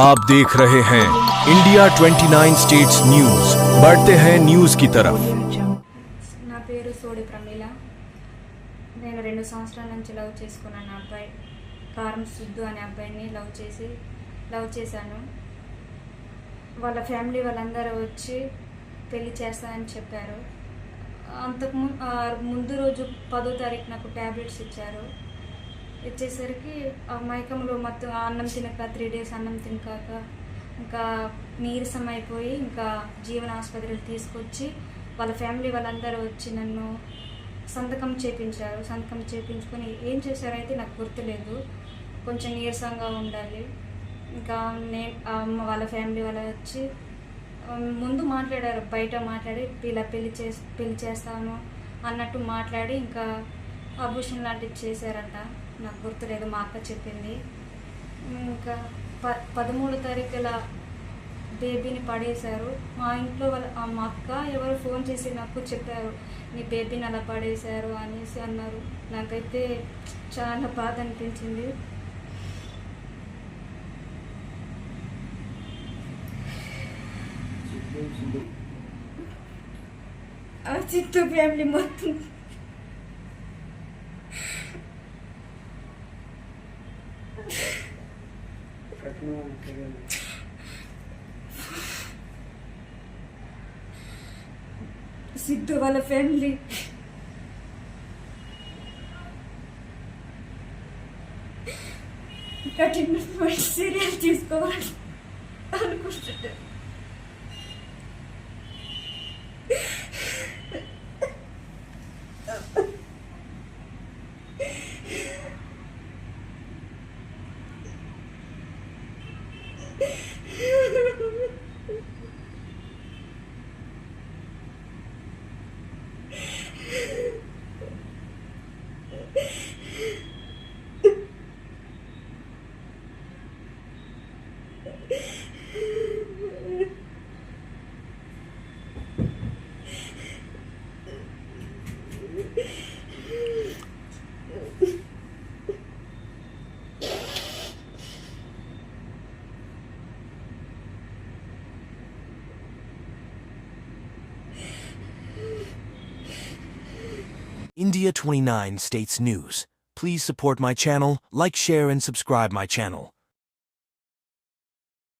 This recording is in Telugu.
आप देख रहे हैं इंडिया 29 स्टेट्स न्यूज। बढ़ते हैं न्यूज की तरफ। నా పేరు సోడి ప్రమీల. నేను 2 సంవత్సరాల నుంచి లవ్ చేసుకున్నాను. అబ్బాయి కారం సిద్ధు అనే అబ్బాయిని లవ్ చేశాను. వాళ్ళ ఫ్యామిలీ వాళ్ళందరూ వచ్చి పెళ్లి చేస్తానని చెప్పారు. ముందు రోజు 10వ తారీఖు నాకు ట్యాబ్లెట్స్ ఇచ్చేసరికి ఆ మైకంలో మొత్తం అన్నం తినక 3 days అన్నం తినకాక ఇంకా నీరసం అయిపోయి ఇంకా జీవన ఆసుపత్రికి తీసుకొచ్చి వాళ్ళ ఫ్యామిలీ వాళ్ళందరూ వచ్చి నన్ను సంతకం చేయించుకొని ఏం చేశారైతే నాకు గుర్తులేదు. కొంచెం నీరసంగా ఉండాలి. ఇంకా వాళ్ళ ఫ్యామిలీ వాళ్ళు వచ్చి ముందు మాట్లాడారు, బయట మాట్లాడి పెళ్లి చేస్తాను అన్నట్టు మాట్లాడి ఇంకా అబూషన్ లాంటివి చేశారంట. నాకు గుర్తులేదు, మా అక్క చెప్పింది. ఇంకా 13వ తారీఖుల బేబీని పడేశారు. మా ఇంట్లో మా అక్క ఎవరు ఫోన్ చేసి నాకు చెప్పారు, నీ బేబీని అలా పడేశారు అనేసి అన్నారు. నాకైతే చాలా బాధ అనిపించింది. ఆ చిత్తు ఫ్యామిలీ మొత్తం సిద్ధు వాళ్ళ ఫ్యామిలీ కఠిన చర్యలు తీసుకోవాలి అనుకుంటున్నారు. India 29 States News. Please support my channel, like, share and subscribe my channel.